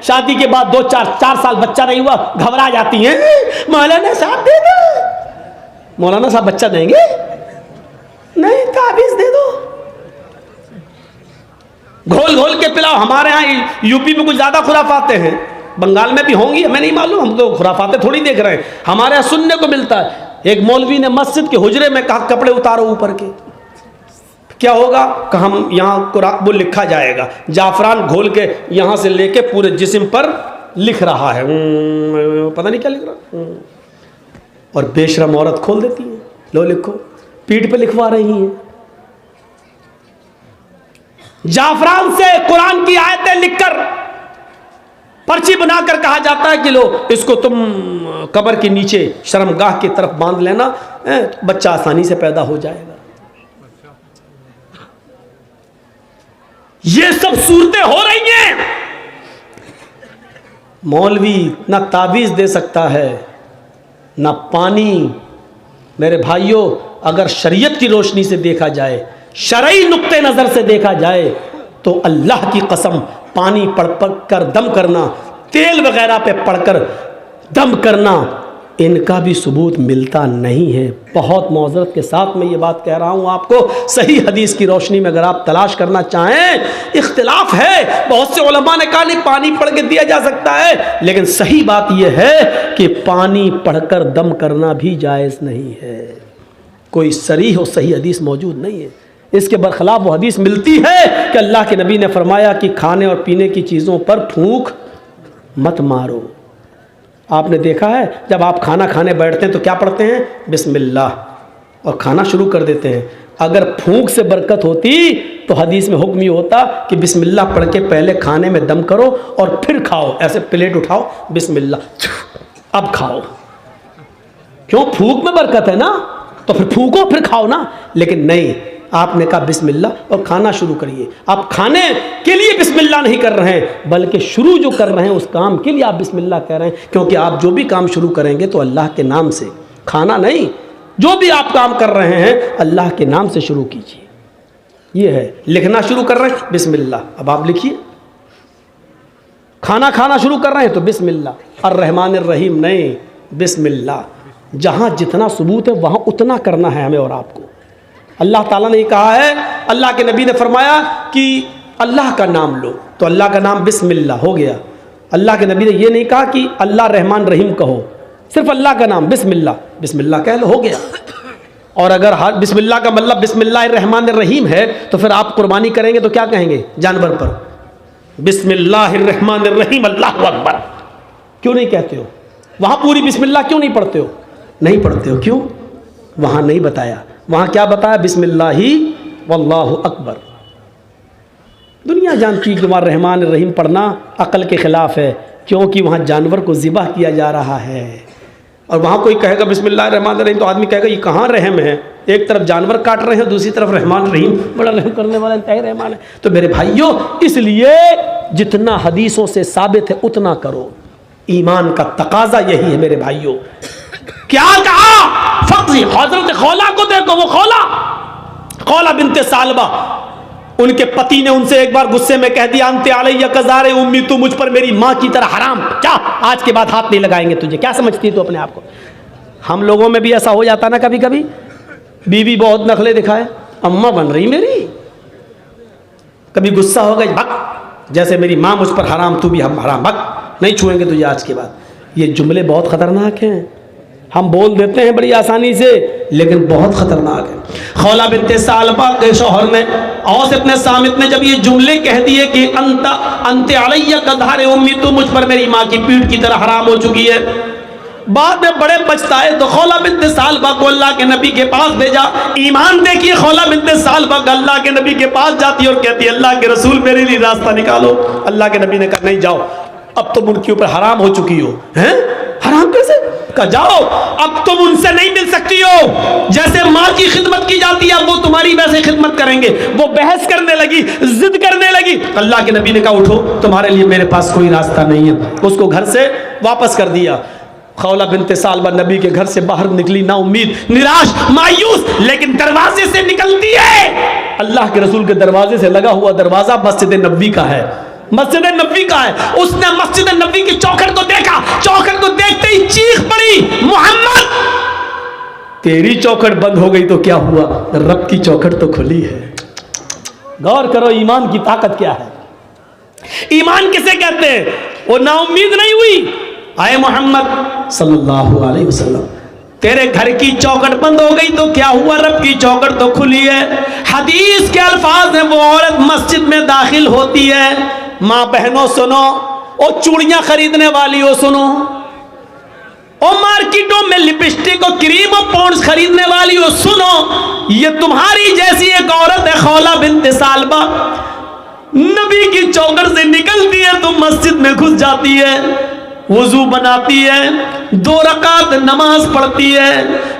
शादी के बाद 2-4 साल बच्चा नहीं हुआ, घबरा जाती हैं, मौलाना साहब दे दो। मौलाना साहब बच्चा देंगे? नहीं, ताबीज दे दो, घोल घोल के पिलाओ। हमारे यहाँ यूपी में कुछ ज्यादा खुराफाते हैं, बंगाल में भी होंगी, हमें नहीं मालूम, हम तो खुराफाते थोड़ी देख रहे हैं। हमारे यहाँ सुनने को मिलता है, एक मौलवी ने मस्जिद के हुजरे में कहा कपड़े उतारो ऊपर के। क्या होगा? कहा हम यहाँ वो लिखा जाएगा, जाफरान घोल के यहाँ से लेके पूरे जिस्म पर लिख रहा है, पता नहीं क्या लिख रहा। और बेशरम औरत खोल देती है, लो लिखो, पीठ पे लिखवा रही है। जाफरान से कुरान की आयतें लिखकर पर्ची बनाकर कहा जाता है कि लो इसको तुम कब्र के नीचे शर्मगाह की तरफ बांध लेना, बच्चा आसानी से पैदा हो जाएगा। ये सब सूरतें हो रही हैं। मौलवी ना ताबीज दे सकता है ना पानी। मेरे भाइयों, अगर शरीयत की रोशनी से देखा जाए, शरई नुक्ते नजर से देखा जाए, तो अल्लाह की कसम पानी पढ़ कर दम करना, तेल वगैरह पे पढ़कर दम करना, इनका भी सबूत मिलता नहीं है। बहुत मौजरत के साथ मैं ये बात कह रहा हूँ आपको, सही हदीस की रोशनी में अगर आप तलाश करना चाहें, इख्तिलाफ है, बहुत से उलमा ने कहा नहीं पानी पढ़ के दिया जा सकता है, लेकिन सही बात यह है कि पानी पढ़कर दम करना भी जायज़ नहीं है। कोई सरीह और सही हदीस मौजूद नहीं है। इसके बरखिलाफ वो हदीस मिलती है कि अल्लाह के नबी ने फरमाया कि खाने और पीने की चीज़ों पर फूंक मत मारो। आपने देखा है जब आप खाना खाने बैठते हैं तो क्या पढ़ते हैं? बिस्मिल्लाह, और खाना शुरू कर देते हैं। अगर फूंक से बरकत होती तो हदीस में हुक्म ये होता कि बिस्मिल्लाह पढ़ के पहले खाने में दम करो और फिर खाओ। ऐसे प्लेट उठाओ, बिस्मिल्लाह, अब खाओ। क्यों? फूंक में बरकत है ना, तो फिर फूंको फिर खाओ ना। लेकिन नहीं, आपने कहा बिस्मिल्लाह और खाना शुरू करिए। आप खाने के लिए बिस्मिल्लाह नहीं कर रहे हैं, बल्कि शुरू जो कर रहे हैं उस काम के लिए आप बिस्मिल्लाह कह रहे हैं, क्योंकि आप जो भी काम शुरू करेंगे तो अल्लाह के नाम से, खाना नहीं, जो भी आप काम कर रहे हैं अल्लाह के नाम से शुरू कीजिए। ये है, लिखना शुरू कर रहे हैं बिस्मिल्लाह, अब आप लिखिए। खाना खाना शुरू कर रहे हैं तो बिस्मिल्लाह, अर्रहमान अर्रहीम नहीं, बिस्मिल्लाह। जहाँ जितना सबूत है वहाँ उतना करना है हमें और आपको। अल्लाह ताला ने कहा है, अल्लाह के नबी ने फरमाया कि अल्लाह का नाम लो, तो अल्लाह का नाम बिस्मिल्लाह हो गया। अल्लाह के नबी ने यह नहीं कहा कि अल्लाह रहमान रहीम कहो, सिर्फ अल्लाह का नाम बिस्मिल्लाह, बिस्मिल्लाह कह लो, हो गया। और अगर बिस्मिल्लाह का मतलब बिस्मिल्लाह रहमान रहीम है तो फिर आप कुर्बानी करेंगे तो क्या कहेंगे जानवर पर? बिस्मिल्लाह रहमान रहीम अल्लाहु अकबर। क्यों नहीं कहते हो? वहाँ पूरी बिस्मिल्लाह क्यों नहीं पढ़ते हो? नहीं पढ़ते हो, क्यों? वहाँ नहीं बताया। वहाँ क्या बताया? बिस्मिल्लाही वल्लाहु अकबर। दुनिया जानती है कि वहाँ रहमान रहीम पढ़ना अक़ल के ख़िलाफ़ है, क्योंकि वहाँ जानवर को ज़िबह किया जा रहा है। और वहाँ कोई कहेगा बिस्मिल्लाह रहमान रहीम तो आदमी कहेगा ये कहाँ रहम है? एक तरफ जानवर काट रहे हैं, दूसरी तरफ रहमान रहीम, बड़ा रहम करने वाला इंतहा रहमान है। तो मेरे भाइयों, इसलिए जितना हदीसों से साबित है उतना करो। ईमान का तकाजा यही है मेरे भाइयों। क्या कहा? फक्र हज़रत खौला को देखो, वो खौला बिनते सालबा, उनके पति ने उनसे एक बार गुस्से में कह दिया, अंते अलैया कज़ारे उम्मी, तू मुझ पर मेरी माँ की तरह हराम, क्या आज के बाद हाथ नहीं लगाएंगे तुझे। क्या समझती तू अपने आप को? हम लोगों में भी ऐसा हो जाता ना कभी कभी, बीवी बहुत नखले दिखाए, अम्मा बन रही मेरी, कभी गुस्सा हो गई, भग, जैसे मेरी माँ मुझ पर हराम तू भी हम हराम, भग, नहीं छुएंगे तुझे आज के बाद। ये जुमले बहुत ख़तरनाक हैं, हम बोल देते हैं बड़ी आसानी से, लेकिन बहुत ख़तरनाक है। खौला बिनते सालबा के शौहर ने औस इब्ने सामित ने जब ये जुमले कह दिए कि अंते अलैया कज़ारे उम्मी, तू मुझ पर मेरी माँ की पीठ की तरह हराम हो चुकी है, बाद में बड़े पछताए तो खौला बिनते सालबा को अल्लाह के नबी के पास भेजा। ईमान देखिए, खौला बिनते सालबा अल्लाह के नबी के पास जाती और कहती अल्लाह के रसूल मेरे लिए रास्ता निकालो। अल्लाह के नबी ने कहा नहीं जाओ, अब तुम उनके ऊपर हराम हो चुकी हो। हैं? हराम कैसे? कहा जाओ, अब तुम उनसे नहीं मिल सकती हो। जैसे माँ की खिदमत की जाती है वो तुम्हारी वैसे खिदमत करेंगे। वो बहस करने लगी, जिद करने लगी। अल्लाह के नबी ने कहा उठो, तुम्हारे लिए मेरे पास कोई रास्ता नहीं है। उसको घर से वापस कर दिया। खौला बिनते सालबा नबी के घर से बाहर निकली, ना उम्मीद, निराश, मायूस, लेकिन दरवाजे से निकलती है। अल्लाह के रसूल के दरवाजे से लगा हुआ दरवाजा मस्जिद नबवी का है। मस्जिद नबी का है। उसने मस्जिद नबी की चौखट को देखा, चौखट को देखते ही चीख पड़ी, मोहम्मद तेरी चौखट बंद हो गई तो क्या हुआ, रब की चौखट तो खुली है। गौर करो ईमान की ताकत क्या है। ईमान किसे कहते हैं? वो नाउम्मीद नहीं हुई। आए मोहम्मद सल्लल्लाहु अलैहि वसल्लम, तेरे घर की चौखट बंद हो गई तो क्या हुआ, रब की चौखट तो खुली है। हदीस के अल्फाज हैं, वो औरत मस्जिद में दाखिल होती है। माँ बहनों सुनो, और चूड़ियां खरीदने वाली हो सुनो, और मार्केटों में लिपस्टिक और क्रीम और पॉन्ड्स खरीदने वाली हो सुनो, ये तुम्हारी जैसी एक औरत है, खौला बिन्त सालबा, नबी की चौखट से निकलती है तो मस्जिद में घुस जाती है, वुजू बनाती है, 2 रकात नमाज पढ़ती है,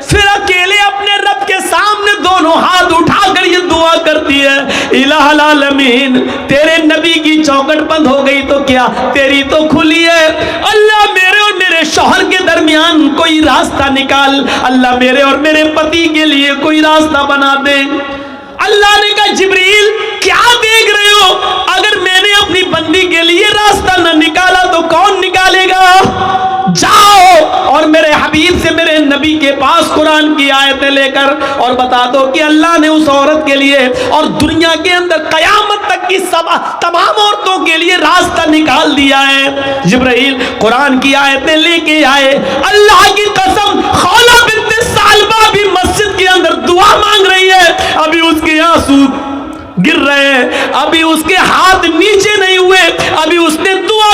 फिर अकेले अपने रब के सामने दोनों हाथ उठाकर ये दुआ करती है, इलाहुल आलमीन तेरे नबी की चौखट बंद हो गई तो क्या, तेरी तो खुली है। अल्लाह मेरे और मेरे शौहर के दरमियान कोई रास्ता निकाल, अल्लाह मेरे और मेरे पति के लिए कोई रास्ता बना दे। अल्लाह ने कहा जिब्रील क्या देख रहे हो, अगर मैंने अपनी बंदी के लिए रास्ता न निकाला तो कौन निकालेगा। जाओ और मेरे हबीब से, मेरे नबी के पास कुरान की आयतें लेकर और बता दो कि अल्लाह ने उस औरत के लिए और दुनिया के अंदर कयामत तक की तमाम औरतों के लिए रास्ता निकाल दिया है। जिब्रील कुरान की आयतें लेके आए। अल्लाह की कसम, खौला बिन्त सालबा भी मस्जिद के अंदर दुआ मांग रही है, अभी उसके आंसू गिर रहे हैं, अभी उसके हाथ नीचे नहीं हुए, अभी उसने दुआ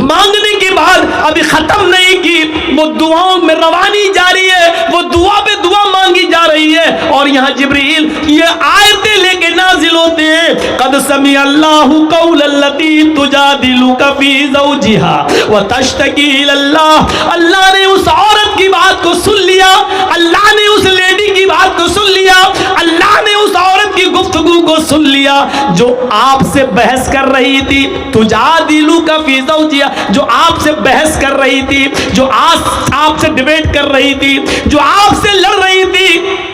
मांगने के बाद अभी खत्म नहीं की, वो दुआओं में रवानी जारी है, वो दुआ पे दुआ मांगी जा रही है। और यहाँ जिब्रील ये आयतें लेके नाजिल होते हैं, कद समी अल्लाहु कौलल्लती तुजादिलुका फी ज़ौजिहा व तश्तकी इलल्लाह। अल्लाह ने उस औरत की बात को सुन लिया, अल्लाह ने उस लेडी की बात को सुन लिया, अल्लाह ने उस औरत की गुफ्तगू को सुन लिया जो आपसे बहस कर रही थी, तुजादिलुका फी ज़ौजिहा, जो आपसे बहस कर रही थी, जो आपसे डिबेट कर रही थी, जो आपसे लड़ रही थी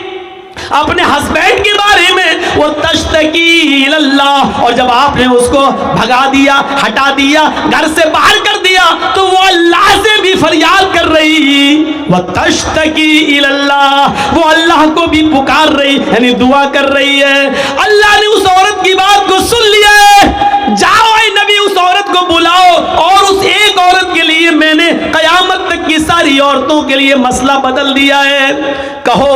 अपने हस्बैंड के बारे में, वो तश्तकी इलल्लाह, और जब आपने उसको भगा दिया, हटा दिया, घर से बाहर कर दिया, तो वो अल्लाह से भी फरियाद कर रही, वो तश्तकी इलल्लाह, वो अल्लाह को भी पुकार रही, यानी दुआ कर रही है। अल्लाह ने उस औरत की बात को सुन लिया है। जाओ ऐ नबी, उस औरत को बुलाओ, और उस एक औरत के लिए मैंने कयामत तक की सारी औरतों के लिए मसला बदल दिया है। कहो,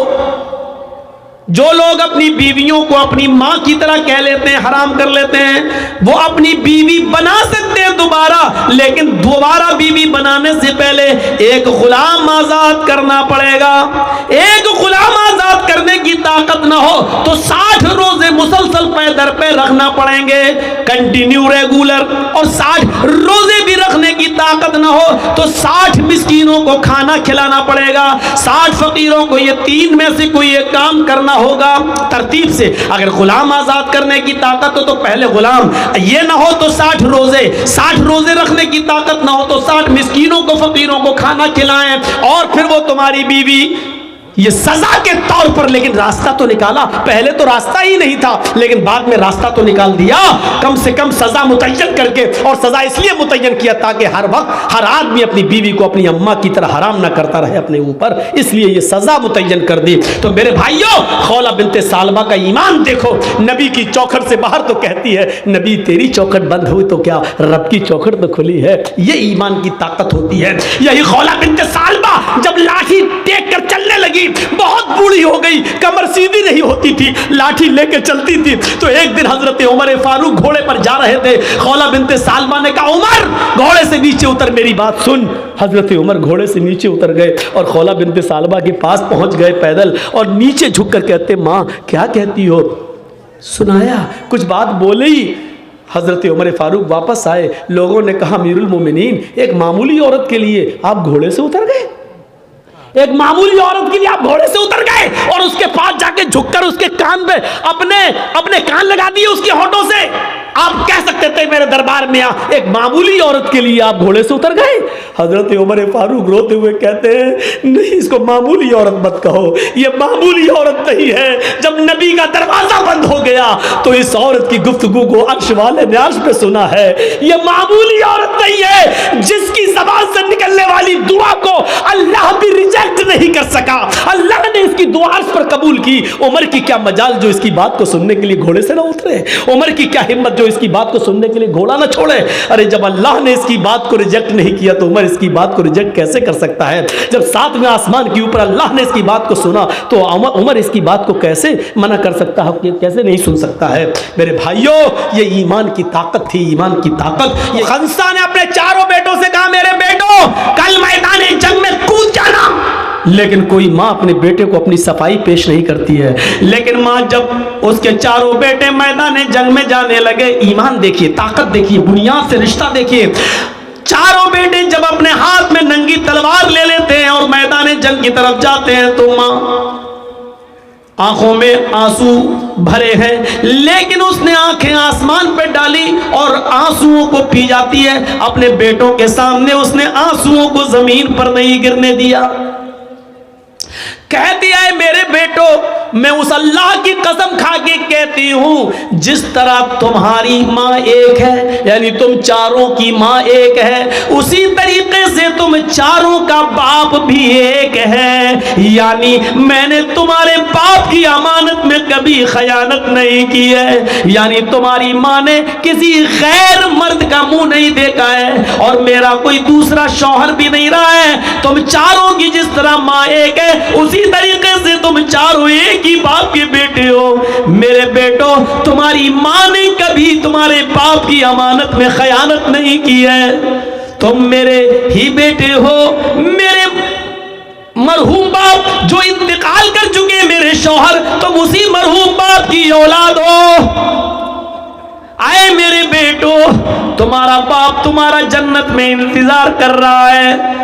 जो लोग अपनी बीवियों को अपनी माँ की तरह कह लेते हैं, हराम कर लेते हैं, वो अपनी बीवी बना सकते हैं दोबारा, लेकिन दोबारा बीवी बनाने से पहले एक गुलाम आजाद करना पड़ेगा। एक गुलाम आजाद करने की ताकत ना हो तो 60 रोजे मुसलसल पैदर पे रखना पड़ेंगे, कंटिन्यू रेगुलर, और 60 रोजे भी रखने की ताकत ना हो तो 60 मिस्कीनों को खाना खिलाना पड़ेगा, 60 फकीरों को, ये 3 में से कोई एक काम करना होगा तरतीब से। अगर गुलाम आजाद करने की ताकत हो तो पहले गुलाम, ये ना हो तो 60 रोजे रखने की ताकत ना हो तो 60 मिस्कीनों को, फकीरों को खाना खिलाएं, और फिर वो तुम्हारी बीवी। ये सजा के तौर पर, लेकिन रास्ता तो निकाला। पहले तो रास्ता ही नहीं था, लेकिन बाद में रास्ता तो निकाल दिया, कम से कम सजा मुतय्यन करके। और सजा इसलिए मुतय्यन किया ताकि हर वक्त हर आदमी अपनी बीवी को अपनी अम्मा की तरह हराम ना करता रहे अपने ऊपर, इसलिए ये सजा मुतय्यन कर दी। तो मेरे भाइयों, खौला बिन्ते सालबा का ईमान देखो, नबी की चौखट से बाहर तो कहती है, नबी तेरी चौखट बंद हुई तो क्या, रब की चौखट तो खुली है। ये ईमान की ताकत होती है। यही खौला बिन्ते सालबा जब लाठी टेक कर चलने लगी, बहुत बूढ़ी हो गई, कमर सीधी नहीं होती थी, लाठी लेके चलती थी, तो एक दिन हजरत उमर फारूक घोड़े पर जा रहे थे। खौला बिन्ते सालबा ने कहा, उमर घोड़े से नीचे उतर, मेरी बात सुन। हजरत उमर घोड़े से नीचे उतर गए और खौला बिन्ते सालबा के पास पहुंच गए पैदल, और नीचे झुककर कहते, माँ क्या कहती हो। सुनाया, कुछ बात बोले ही। हजरत उमर फारूक वापस आए, लोगों ने कहा, अमीरुल मोमिनीन, एक मामूली औरत के लिए आप घोड़े से उतर गए, एक मामूली औरत के लिए आप घोड़े से उतर गए, और उसके पास जाके झुककर उसके कान पे अपने कान लगा दिए उसके होठों से। आप कह सकते थे मेरे दरबार में आ, एक मामूली औरत के लिए आप घोड़े से उतर गए। हजरत उमर फारूक रोते हुए कहते हैं नहीं, इसको मामूली औरत मत कहो, ये मामूली औरत नहीं है। जब नबी का दरवाजा बंद हो गया तो इस औरत की गुफ्तगू को अर्श वाले ने अर्श पे सुना है। ये मामूली औरत नहीं है, जिसकी ज़बान से निकलने वाली दुआ को अल्लाह भी रिजेक्ट नहीं कर सका, अल्लाह ने इसकी दुआ अर्श पर कबूल की। उमर की क्या मजाल जो इसकी बात को सुनने के लिए घोड़े से ना उतरे, उमर की क्या हिम्मत जो इसकी बात को सुनने के लिए घोड़ा ना छोड़े। अरे जब अल्लाह ने इसकी बात को रिजेक्ट नहीं किया तो उमर इसकी बात को रिजेक्ट कैसे कर सकता है। जब सातवें आसमान के ऊपर अल्लाह ने इसकी बात को सुना तो उमर इसकी बात को कैसे मना कर सकता है, कैसे नहीं सुन सकता है। मेरे भाइयों, ये ईमान की ताकत थी, ईमान की ताकत। ये खंसा ने अपने चारों बेटों से कहा मेरे बेटो कल मैदान जंग में कूद जाना, लेकिन कोई माँ अपने बेटे को अपनी सफाई पेश नहीं करती है। लेकिन माँ जब उसके चारों बेटे मैदान जंग में जाने लगे, ईमान देखिए, ताकत देखिए, बुनियाद से रिश्ता देखिए। चारों बेटे जब अपने हाथ में नंगी तलवार ले लेते हैं और मैदान जंग की तरफ जाते हैं तो माँ आंखों में आंसू भरे हैं, लेकिन उसने आंखें आसमान पर डाली और आंसुओं को पी जाती है। अपने बेटों के सामने उसने आंसुओं को जमीन पर नहीं गिरने दिया। कहती है मेरे बेटो, मैं उस अल्लाह की कसम खा के कहती हूं जिस तरह तुम्हारी माँ एक है, यानी तुम चारों की माँ एक है, उसी तरीके से तुम चारों का बाप भी एक है। यानी मैंने तुम्हारे बाप की अमानत में कभी खयानत नहीं की है। यानी तुम्हारी माँ ने किसी गैर मर्द का मुंह नहीं देखा है और मेरा कोई दूसरा शौहर भी नहीं रहा है। तुम चारों की जिस तरह माँ एक है, उसी तरीके से तुम चारों एक ही बाप के बेटे हो। मेरे बेटो, तुम्हारी माँ ने कभी तुम्हारे बाप की अमानत में खयानत नहीं की है। तुम मेरे ही बेटे हो। मेरे मरहूम बाप जो इंतकाल कर चुके मेरे शौहर, तुम उसी मरहूम बाप की औलाद हो। आए मेरे बेटो, तुम्हारा बाप तुम्हारा जन्नत में इंतजार कर रहा है,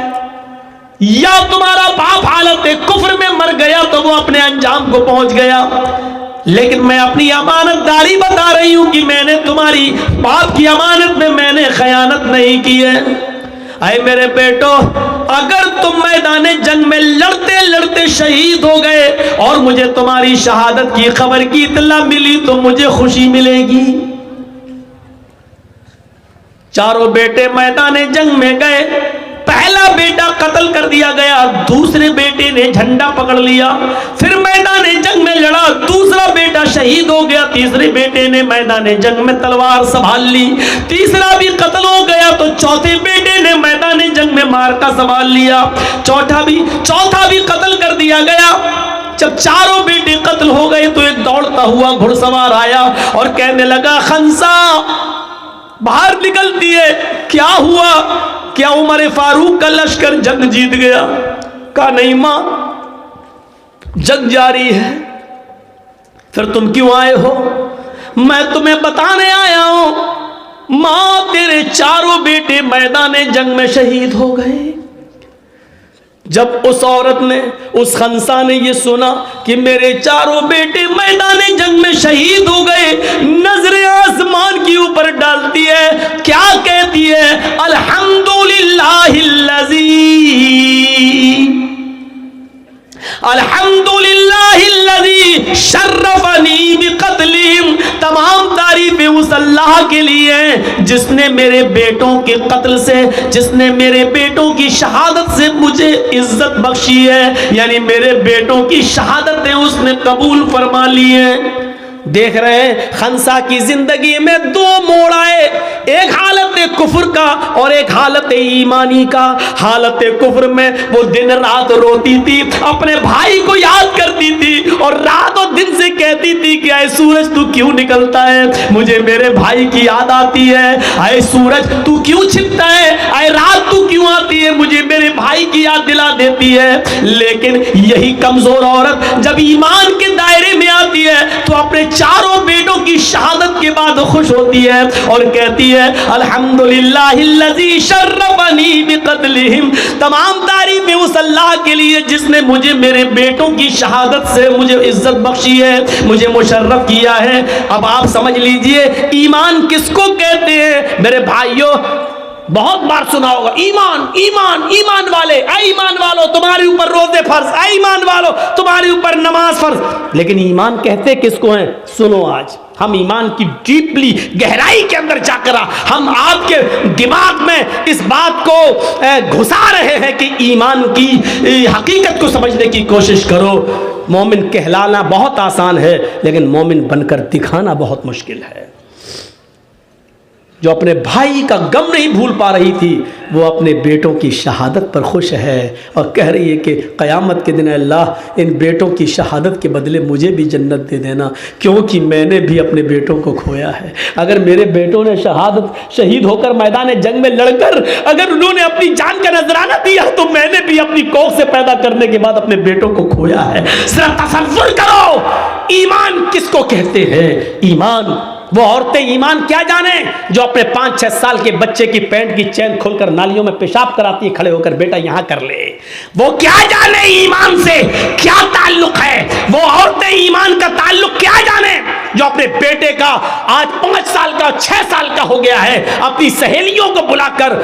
या तुम्हारा बाप हालत कुफ्र में मर गया तो वो अपने अंजाम को पहुंच गया। लेकिन मैं अपनी अमानतदारी बता रही हूं कि मैंने तुम्हारी बाप की अमानत में मैंने खयानत नहीं की है। अरे मेरे बेटो, अगर तुम मैदान जंग में लड़ते लड़ते शहीद हो गए और मुझे तुम्हारी शहादत की खबर की इत्तला मिली तो मुझे खुशी मिलेगी। चारों बेटे मैदान जंग में गए। पहला बेटा कत्ल कर दिया गया, दूसरे बेटे ने झंडा पकड़ लिया, फिर मैदान जंग में लड़ा, दूसरा बेटा शहीद हो गया, तीसरे बेटे ने मैदान जंग में तलवार संभाल ली, तीसरा भी कत्ल हो गया तो चौथे बेटे ने मैदान जंग में मार्का संभाल लिया, चौथा भी कत्ल कर दिया गया। जब चारों बेटे कत्ल हो गए तो एक दौड़ता हुआ घुड़सवार आया और कहने लगा खंसा बाहर निकलती है, क्या हुआ? क्या उमर फारूक का लश्कर जंग जीत गया? कहा नहीं मां, जंग जारी है। फिर तुम क्यों आए हो? मैं तुम्हें बताने आया हूं मां, तेरे चारों बेटे मैदान जंग में शहीद हो गए। जब उस औरत ने, उस खंसा ने ये सुना कि मेरे चारों बेटे मैदान जंग में शहीद हो गए, नजरें आसमान के ऊपर डालती है, क्या कहती है? अल्हम्दुलिल्लाहिल्लज़ी शर्रफनी बिक़त्लिहिम। तमाम तारीफें उस अल्लाह के लिए जिसने मेरे बेटों के कत्ल से, जिसने मेरे बेटों की शहादत से मुझे इज्जत बख्शी है। यानी मेरे बेटों की शहादतें उसने कबूल फरमा ली है। देख रहे हैं खंसा की जिंदगी में दो मोड़ आए, एक हालत कुफ्र का और एक हालत ईमानी का। हालत कुफ्र में वो दिन रात रोती थी, अपने भाई को याद करती थी और रात और दिन से कहती थी कि आए सूरज तू क्यों निकलता है, मुझे मेरे भाई की याद आती है। आए सूरज तू क्यों छिपता है, आए रात तू क्यों आती है, मुझे मेरे भाई की याद दिला देती है। लेकिन यही कमजोर औरत जब ईमान के दायरे में आती है तो अपने चारों बेटों की शहादत के बाद खुश होती है और कहती है अल्हम्दुलिल्लाहिल्लज़ी शर्रफनी बिक़त्लिहिम, तमाम तारीफें उस अल्लाह के लिए जिसने मुझे मेरे बेटों की शहादत से मुझे इज्जत बख्शी है, मुझे मुशर्रफ किया है। अब आप समझ लीजिए ईमान किसको कहते हैं मेरे भाइयों। बहुत बार सुना होगा ईमान ईमान ईमान वाले, ऐ ईमान वालो तुम्हारे ऊपर रोजे फर्ज, ऐ ईमान वालो तुम्हारे ऊपर नमाज फर्ज। लेकिन ईमान कहते किसको हैं? सुनो, आज हम ईमान की डीपली गहराई के अंदर जाकर हम आपके दिमाग में इस बात को घुसा रहे हैं कि ईमान की हकीकत को समझने की कोशिश करो। मोमिन कहलाना बहुत आसान है, लेकिन मोमिन बनकर दिखाना बहुत मुश्किल है। जो अपने भाई का गम नहीं भूल पा रही थी, वो अपने बेटों की शहादत पर खुश है और कह रही है कि क़यामत के दिन अल्लाह इन बेटों की शहादत के बदले मुझे भी जन्नत दे देना, क्योंकि मैंने भी अपने बेटों को खोया है। अगर मेरे बेटों ने शहीद होकर मैदान जंग में लड़कर अगर उन्होंने अपनी जान का नजराना दिया, तो मैंने भी अपनी कोख से पैदा करने के बाद अपने बेटों को खोया है। सिर्फ तसव्वुर करो ईमान किसको कहते हैं। ईमान वो औरतें ईमान क्या जाने जो अपने 5-6 साल के बच्चे की पैंट की चैन खोलकर नालियों में पेशाब कराती है खड़े होकर, बेटा यहां कर ले। वो क्या जाने ईमान से क्या ताल्लुक है। वो औरतें ईमान का ताल्लुक क्या जाने जो अपने बेटे का आज 5 साल का 6 साल का हो गया है, अपनी सहेलियों को बुलाकर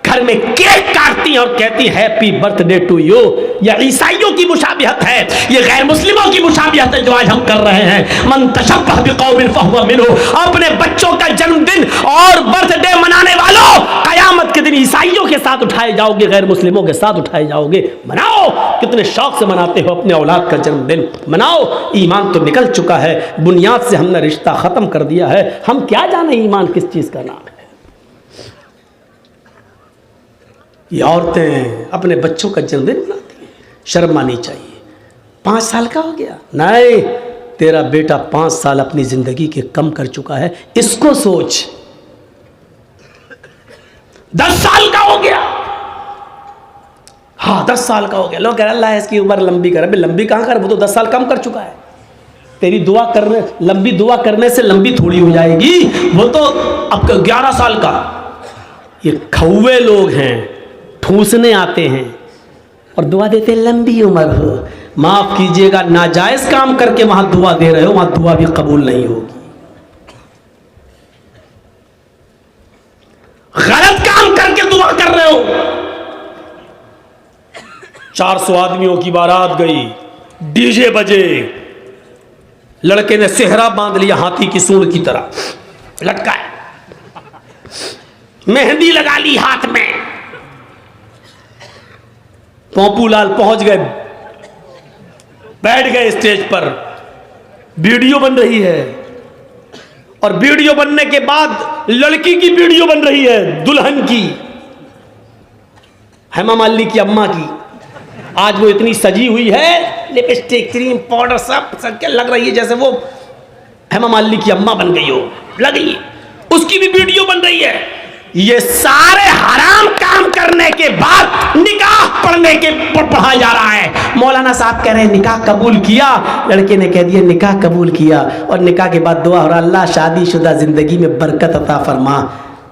घर में केक काटती हैं और कहती है हैप्पी बर्थडे टू यू। यह ईसाइयों की मुशाबिहत है, ये गैर मुस्लिमों की मुशाबिहत है जो आज हम कर रहे हैं। मन तशब्बह बिक़ौमिन फहुवा मिन्हुम। अपने बच्चों का जन्मदिन और बर्थडे मनाने वालों, कयामत के दिन ईसाइयों के साथ उठाए जाओगे, गैर मुस्लिमों के साथ उठाए जाओगे। मनाओ, कितने शौक से मनाते हो अपने औलाद का जन्मदिन, मनाओ। ईमान तो निकल चुका है, बुनियाद से हमने रिश्ता खत्म कर दिया है। हम क्या जाने ईमान किस चीज का नाम है। ये औरतें अपने बच्चों का जन्मदिन मनाती हैं, शर्म आनी चाहिए। 5 साल का हो गया, नहीं, तेरा बेटा 5 साल अपनी जिंदगी के कम कर चुका है, इसको सोच। 10 साल का हो गया, हाँ 10 साल का हो गया, लोग कह रहे अल्लाह इसकी उम्र लंबी करे। लंबी कहाँ कर, वो तो 10 साल कम कर चुका है। तेरी दुआ करने, लंबी दुआ करने से लंबी थोड़ी हो जाएगी, वो तो अब 11 साल का। ये खौवे लोग हैं, ठूसने आते हैं और दुआ देते हैं लंबी उम्र हो। माफ कीजिएगा, नाजायज काम करके वहां दुआ दे रहे हो, वहां दुआ भी कबूल नहीं होगी। गलत काम करके दुआ कर रहे हो। 400 आदमियों की बारात गई, डीजे बजे, लड़के ने सेहरा बांध लिया हाथी की सूंड की तरह लटकाया, मेहंदी लगा ली हाथ में। पोपूलाल पहुंच गए, बैठ गए स्टेज पर, वीडियो बन रही है और वीडियो बनने के बाद लड़की की वीडियो बन रही है, दुल्हन की, हेमा मालिनी की अम्मा की। आज वो इतनी सजी हुई है, लिपस्टिक क्रीम पाउडर सब क्या लग रही है जैसे वो हेमा मालिनी की अम्मा बन गई हो, लगी। उसकी भी वीडियो बन रही है। ये सारे हराम काम करने के बाद निकाह पढ़ने के पढ़ा जा रहा है। मौलाना साहब कह रहे हैं निकाह कबूल किया, लड़के ने कह दिया निकाह कबूल किया, और निकाह के बाद दुआ हो रहा अल्लाह शादीशुदा जिंदगी में बरकत अता फरमा।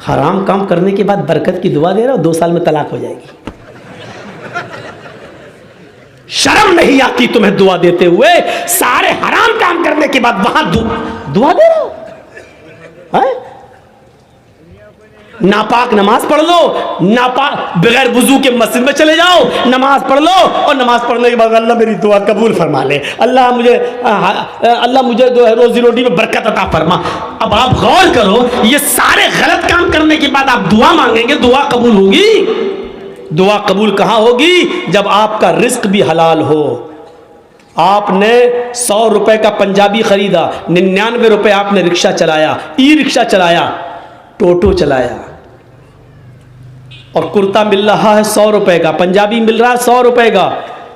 हराम काम करने के बाद बरकत की दुआ दे रहा हो, 2 साल में तलाक हो जाएगी। शर्म नहीं आती तुम्हें दुआ देते हुए? सारे हराम काम करने के बाद वहां दुआ दे रहे हो? नापाक नमाज पढ़ लो, नापाक बगैर वुजू के मस्जिद में चले जाओ, नमाज पढ़ लो, और नमाज पढ़ने के बाद अल्लाह मेरी दुआ कबूल फरमा ले, अल्लाह मुझे जो है रोजी रोटी में बरकत अता फरमा। अब आप गौर करो, ये सारे गलत काम करने के बाद आप दुआ मांगेंगे, दुआ कबूल होगी? दुआ कबूल कहाँ होगी? जब आपका रिस्क भी हलाल हो। आपने 100 रुपए का पंजाबी खरीदा, 99 रुपए आपने रिक्शा चलाया, ई रिक्शा चलाया, टोटो चलाया, और कुर्ता मिल रहा है 100 रुपए का, पंजाबी मिल रहा है 100 रुपए का,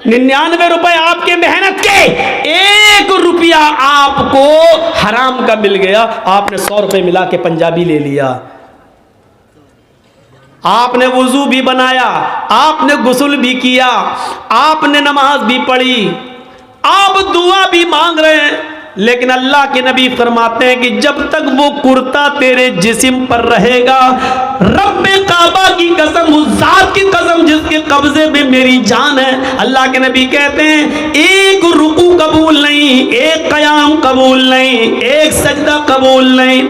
99 रुपए आपके मेहनत के, 1 रुपया आपको हराम का मिल गया। आपने 100 रुपए मिला के पंजाबी ले लिया, आपने वुजू भी बनाया, आपने गुस्ल भी किया, आपने नमाज भी पढ़ी, आप दुआ भी मांग रहे हैं, लेकिन अल्लाह के नबी फरमाते हैं कि जब तक वो कुर्ता तेरे जिस्म पर रहेगा, रब्बे काबा की कसम, उस जात की कसम जिसके कब्जे में मेरी जान है, अल्लाह के नबी कहते हैं एक रुकू कबूल नहीं, एक क़याम कबूल नहीं, एक सजदा कबूल नहीं।